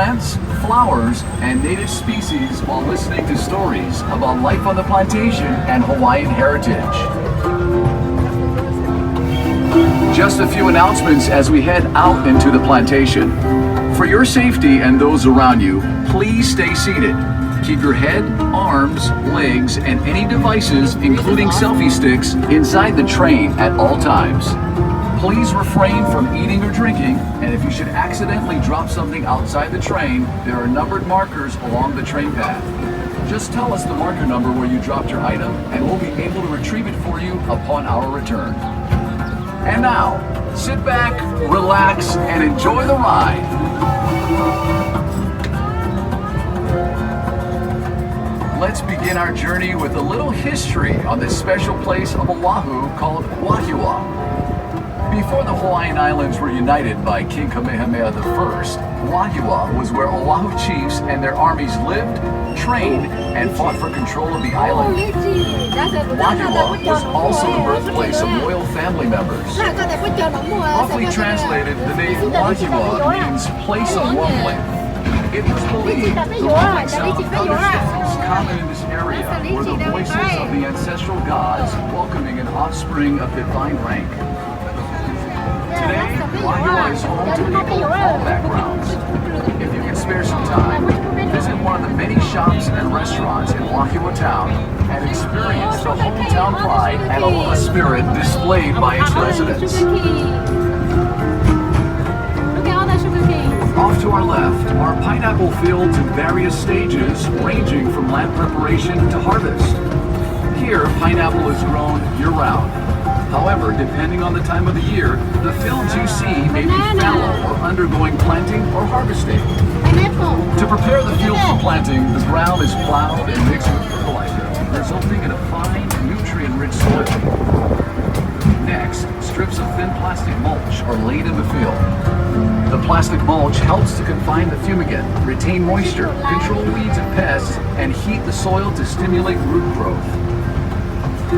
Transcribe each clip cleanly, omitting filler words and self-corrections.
plants, flowers, and native species while listening to stories about life on the plantation and Hawaiian heritage. Just a few announcements as we head out into the plantation. For your safety and those around you, please stay seated. Keep your head, arms, legs, and any devices, including selfie sticks, inside the train at all times. Please refrain from eating or drinking, and if you should accidentally drop something outside the train, there are numbered markers along the train path. Just tell us the marker number where you dropped your item, and we'll be able to retrieve it for you upon our return. And now, sit back, relax, and enjoy the ride. Let's begin our journey with a little history on this special place of Oahu called Wahiawa. Before the Hawaiian Islands were united by King Kamehameha I, Wahiawa was where Oahu chiefs and their armies lived, trained, and fought for control of the island. Wahiawa was also the birthplace of royal family members. Roughly translated, the name Wahiawa means place of rumbling. It was believed the rumbling sound of thunderstorms common in this area were the voices of the ancestral gods welcoming an offspring of divine rank. Today, Wahiawa is home to people of all backgrounds. If you can spare some time, visit one of the many shops and restaurants in Wahiawa town and experience the hometown pride and aloha spirit displayed by its residents. Off to our left are pineapple fields in various stages ranging from land preparation to harvest. Here, pineapple is grown year-round. However, depending on the time of the year, the fields you see may be fallow or undergoing planting or harvesting. To prepare the field for planting, the ground is plowed and mixed with fertilizer, resulting in a fine, nutrient-rich soil. Next, strips of thin plastic mulch are laid in the field. The plastic mulch helps to confine the fumigant, retain moisture, control weeds and pests, and heat the soil to stimulate root growth.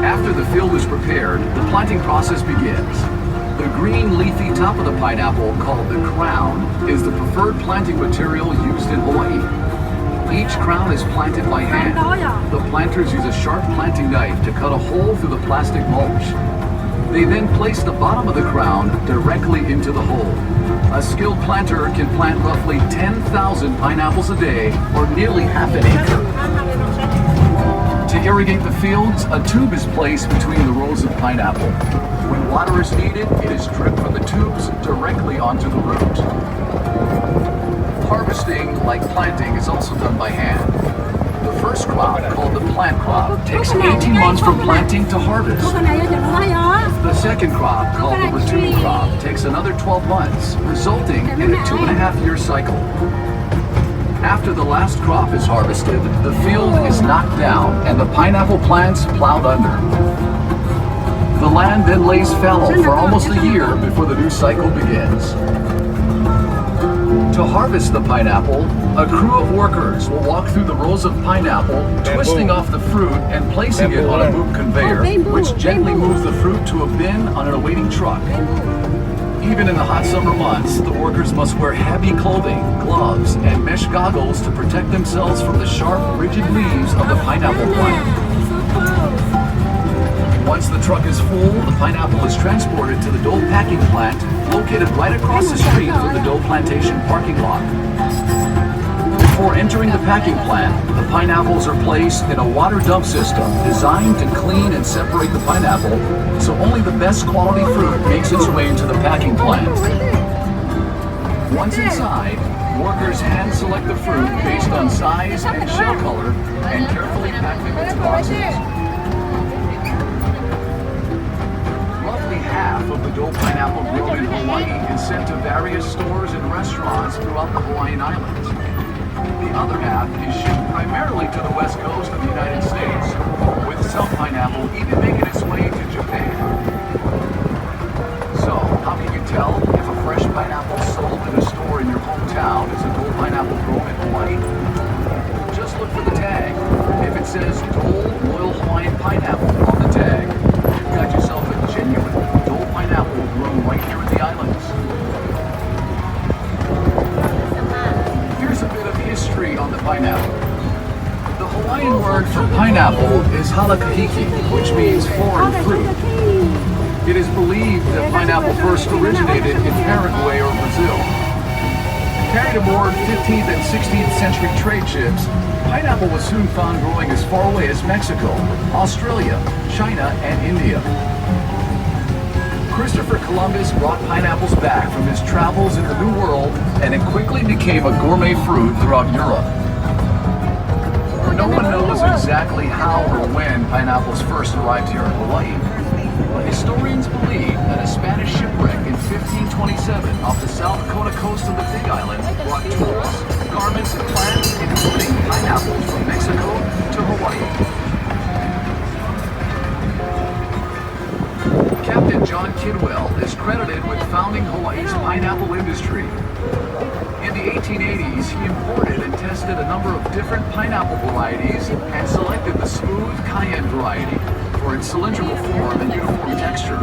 After the field is prepared, the planting process begins. The green leafy top of the pineapple, called the crown, is the preferred planting material used in Hawaii. Each crown is planted by hand. The planters use a sharp planting knife to cut a hole through the plastic mulch. They then place the bottom of the crown directly into the hole. A skilled planter can plant roughly 10,000 pineapples a day, or nearly half an acre. To irrigate the fields, a tube is placed between the rows of pineapple. When water is needed, it is dripped from the tubes directly onto the root. Harvesting, like planting, is also done by hand. The first crop, called the plant crop, takes 18 months from planting to harvest. The second crop, called the returning crop, takes another 12 months, resulting in a 2.5-year cycle. After the last crop is harvested, the field is knocked down and the pineapple plants plowed under. The land then lays fallow for almost a year before the new cycle begins. To harvest the pineapple, a crew of workers will walk through the rows of pineapple, twisting off the fruit and placing it on a boom conveyor, which gently moves the fruit to a bin on an awaiting truck. Even in the hot summer months, the workers must wear heavy clothing, gloves, and mesh goggles to protect themselves from the sharp, rigid leaves of the pineapple plant. Once the truck is full, the pineapple is transported to the Dole packing plant, located right across the street from the Dole Plantation parking lot. Before entering the packing plant, the pineapples are placed in a water dump system designed to clean and separate the pineapple, so only the best quality fruit makes its way into the packing plant. Once inside, workers hand select the fruit based on size and shell color and carefully pack them into boxes. Roughly half of the Dole pineapple grown in Hawaii is sent to various stores and restaurants throughout the Hawaiian Islands. The other half is shipped primarily to the west coast of the United States, with some pineapple even making its way to Japan. So, how can you tell if a fresh pineapple sold in a store in your hometown is a Dole pineapple grown in Hawaii? Just look for the tag. If it says Dole Royal Hawaiian Pineapple on the tag, you've got yourself a genuine Dole pineapple grown right here in the islands. Here's Hawaiian word for pineapple is halakahiki, which means foreign fruit. It is believed that pineapple first originated in Paraguay or Brazil. Carried aboard 15th and 16th century trade ships, pineapple was soon found growing as far away as Mexico, Australia, China, and India. Christopher Columbus brought pineapples back from his travels in the New World, and it quickly became a gourmet fruit throughout Europe. No one knows exactly how or when pineapples first arrived here in Hawaii, but historians believe that a Spanish shipwreck in 1527 off the South Dakota coast of the Big Island brought tools, garments, and plants, including pineapples from Mexico to Hawaii. Captain John Kidwell is credited with founding Hawaii's pineapple industry. In the 1880s, he imported and tested a number of different pineapple varieties and selected the smooth cayenne variety for its cylindrical form and uniform texture.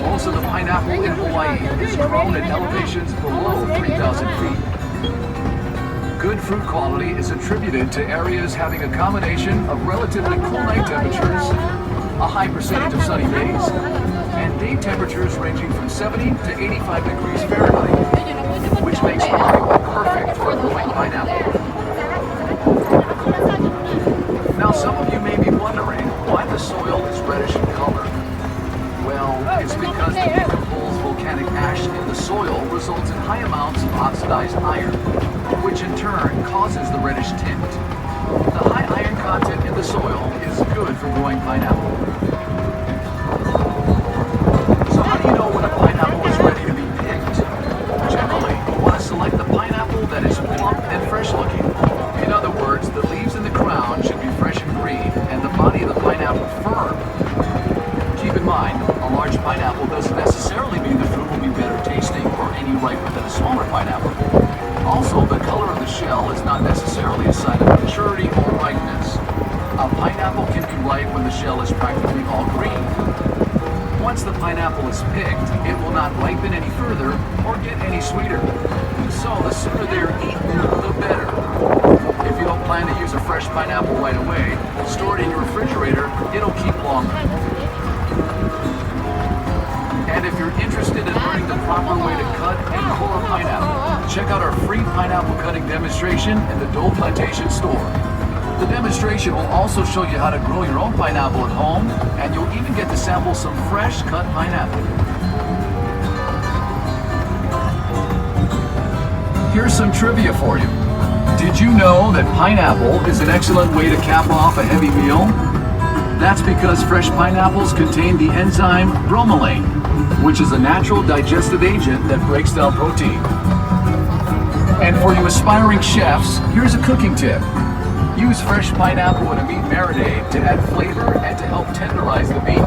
Most of the pineapple in Hawaii is grown at elevations below 3,000 feet. Good fruit quality is attributed to areas having a combination of relatively cool night temperatures, a high percentage of sunny days, and day temperatures ranging from 70 to 85 degrees Fahrenheit, which makes Hawaii perfect for growing pineapple. Now, some of you may be wondering why the soil is reddish in color. Well, it's because the decomposed volcanic ash in the soil results in high amounts of oxidized iron, which in turn causes the reddish tint. The high iron content in the soil is good for growing pineapple. So how do you know when a pineapple is ready to be picked? Generally, you want to select the pineapple that is plump and fresh looking. In other words, the leaves in the crown should be fresh and green, and the body of the pineapple firm. Keep in mind, a large pineapple doesn't necessarily mean the fruit will be better tasting or any riper than a smaller pineapple. Also, the color of the shell is not necessarily a sign of maturity or ripeness. A pineapple can be ripe when the shell is practically all green. Once the pineapple is picked, it will not ripen any further or get any sweeter. So the sooner they're eaten, the better. If you don't plan to use a fresh pineapple right away, store it in your refrigerator, it'll keep longer. And if you're interested in learning the proper way to cut and core a pineapple, check out our free pineapple cutting demonstration in the Dole Plantation store. The demonstration will also show you how to grow your own pineapple at home, and you'll even get to sample some fresh cut pineapple. Here's some trivia for you. Did you know that pineapple is an excellent way to cap off a heavy meal? That's because fresh pineapples contain the enzyme bromelain, which is a natural digestive agent that breaks down protein. And for you aspiring chefs, here's a cooking tip. Use fresh pineapple in a meat marinade to add flavor and to help tenderize the meat.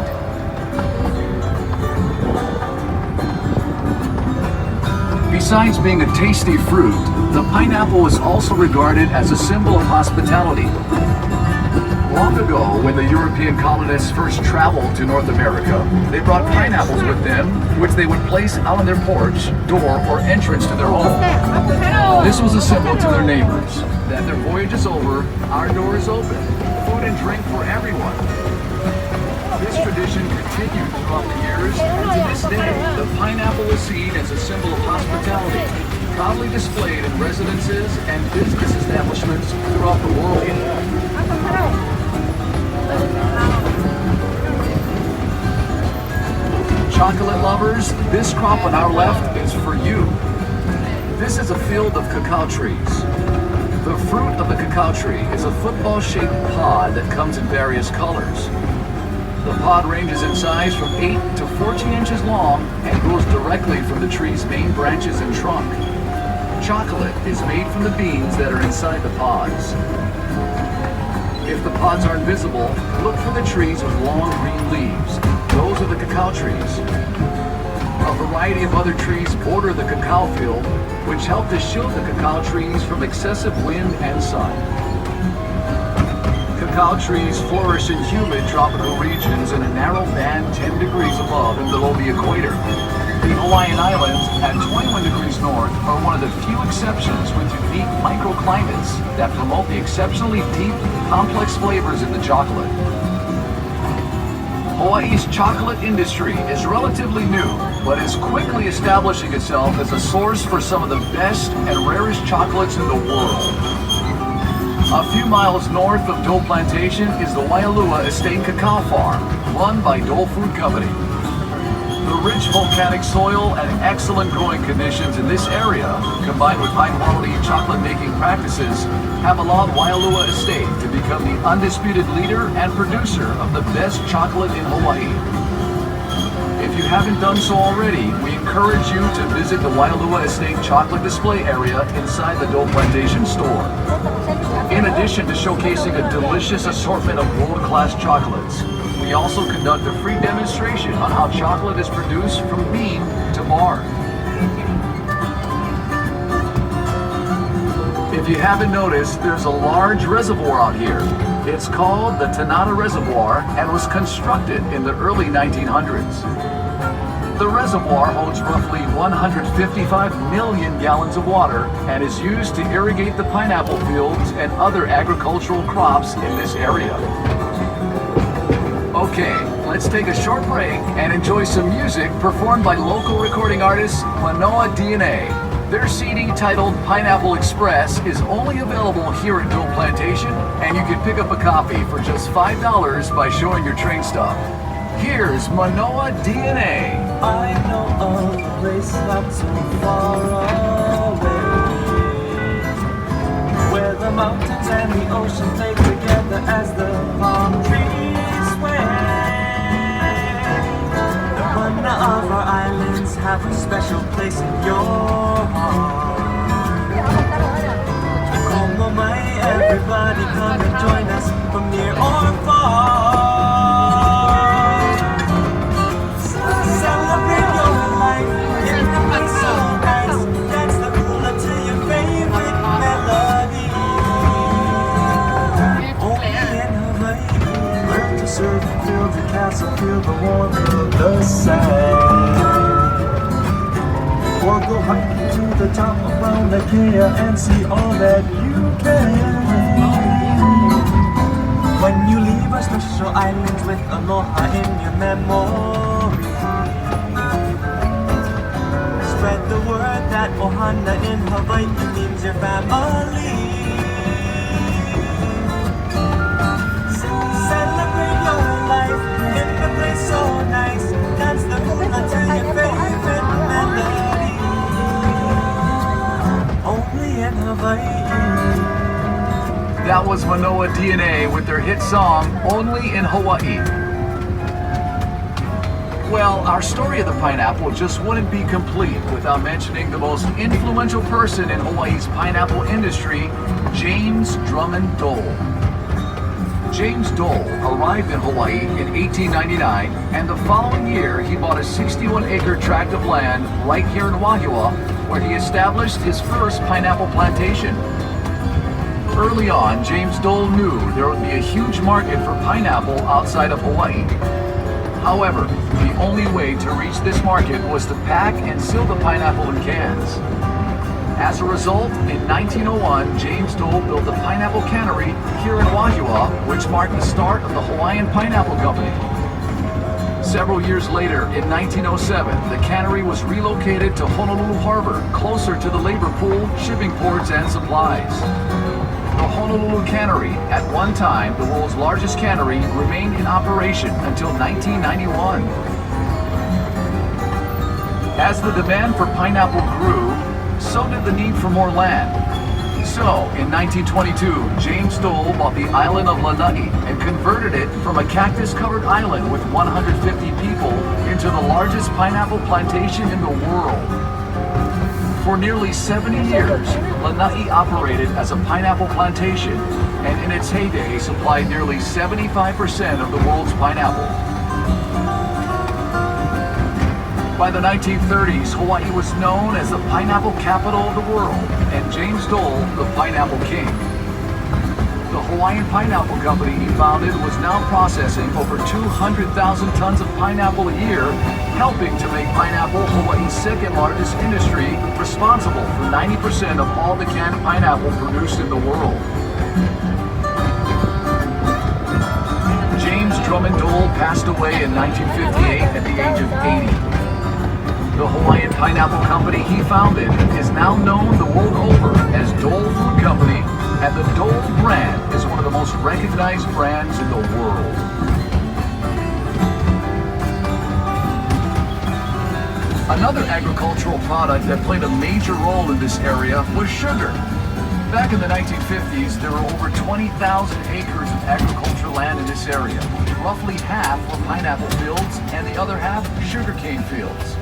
Besides being a tasty fruit, the pineapple is also regarded as a symbol of hospitality. Long ago, when the European colonists first traveled to North America, they brought pineapples with them, which they would place out on their porch, door, or entrance to their home. This was a symbol to their neighbors that their voyage is over, our door is open, food and drink for everyone. This tradition continued throughout the years, and to this day, the pineapple is seen as a symbol of hospitality, proudly displayed in residences and business establishments throughout the world. Chocolate lovers, this crop on our left is for you. This is a field of cacao trees. The fruit of the cacao tree is a football-shaped pod that comes in various colors. The pod ranges in size from 8 to 14 inches long and grows directly from the tree's main branches and trunk. Chocolate is made from the beans that are inside the pods. If the pods aren't visible, look for the trees with long green leaves. Those are the cacao trees. A variety of other trees border the cacao field, which help to shield the cacao trees from excessive wind and sun. Cacao trees flourish in humid tropical regions in a narrow band 10 degrees above and below the equator. The Hawaiian Islands at 21 degrees north are one of the few exceptions with unique microclimates that promote the exceptionally deep, complex flavors in the chocolate. Hawaii's chocolate industry is relatively new, but is quickly establishing itself as a source for some of the best and rarest chocolates in the world. A few miles north of Dole Plantation is the Waialua Estate Cacao Farm, run by Dole Food Company. The rich volcanic soil and excellent growing conditions in this area, combined with high-quality chocolate-making practices, have allowed Waialua Estate to become the undisputed leader and producer of the best chocolate in Hawaii. If you haven't done so already, we encourage you to visit the Waialua Estate chocolate display area inside the Dole Plantation store. In addition to showcasing a delicious assortment of world-class chocolates, we also conduct a free demonstration on how chocolate is produced from bean to bar. If you haven't noticed, there's a large reservoir out here. It's called the Tanata Reservoir and was constructed in the early 1900s. The reservoir holds roughly 155 million gallons of water and is used to irrigate the pineapple fields and other agricultural crops in this area. Okay, let's take a short break and enjoy some music performed by local recording artist Manoa DNA. Their CD titled Pineapple Express is only available here at Dole Plantation, and you can pick up a copy for just $5 by showing your train stop. Here's Manoa DNA. I know of a place not so far away, where the mountains and the ocean play together as the palm trees sway. The mana of our islands have a special place in your heart. Como mai, everybody come and join us from near or far. Celebrate your life in a place so nice. Dance the hula to your favorite melody. Only in Hawaii, learn to surf, feel the castle, feel the warmth of the sand. Or go hiking to the top of Mauna Kea and see all that you can. When you leave our special islands with aloha in your memory, spread the word that ohana in Hawaii means your family. Celebrate your life in a place so nice. Dance the hula to your favorite melody. Only in Hawaii. That was Manoa DNA with their hit song, Only in Hawaii. Well, our story of the pineapple just wouldn't be complete without mentioning the most influential person in Hawaii's pineapple industry, James Drummond Dole. James Dole arrived in Hawaii in 1899, and the following year he bought a 61-acre tract of land right here in Wahiawa, where he established his first pineapple plantation. Early on, James Dole knew there would be a huge market for pineapple outside of Hawaii. However, the only way to reach this market was to pack and seal the pineapple in cans. As a result, in 1901, James Dole built a pineapple cannery here in Wahiawa, which marked the start of the Hawaiian Pineapple Company. Several years later, in 1907, the cannery was relocated to Honolulu Harbor, closer to the labor pool, shipping ports, and supplies. The Honolulu Cannery, at one time the world's largest cannery, remained in operation until 1991. As the demand for pineapple grew, so did the need for more land. So, in 1922, James Dole bought the island of Lanai and converted it from a cactus-covered island with 150 people into the largest pineapple plantation in the world. For nearly 70 years, Lanai operated as a pineapple plantation, and in its heyday supplied nearly 75% of the world's pineapple. By the 1930s, Hawaii was known as the pineapple capital of the world, and James Dole, the Pineapple King. The Hawaiian Pineapple Company he founded was now processing over 200,000 tons of pineapple a year, helping to make pineapple Hawaii's second largest industry, responsible for 90% of all the canned pineapple produced in the world. James Dole passed away in 1958 at the age of 80. The Hawaiian Pineapple Company he founded is now known the world over as Dole Food Company, and the Dole brand is one of the most recognized brands in the world. Another agricultural product that played a major role in this area was sugar. Back in the 1950s, there were over 20,000 acres of agricultural land in this area. Roughly half were pineapple fields and the other half sugarcane fields.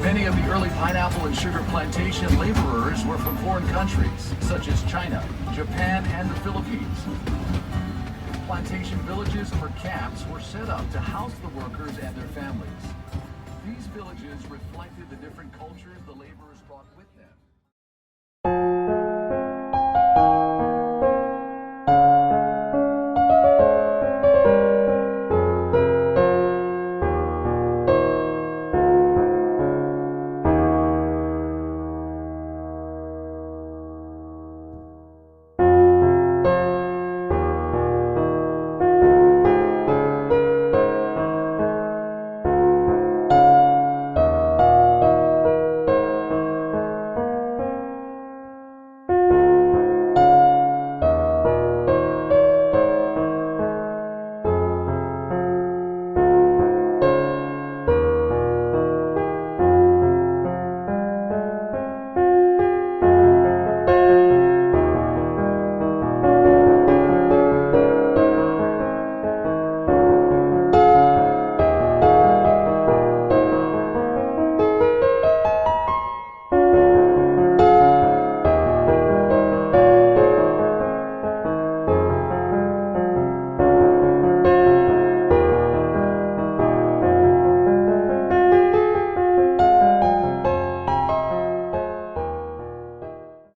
Many of the early pineapple and sugar plantation laborers were from foreign countries, such as China, Japan, and the Philippines. Plantation villages or camps were set up to house the workers and their families. These villages reflected the different cultures the laborers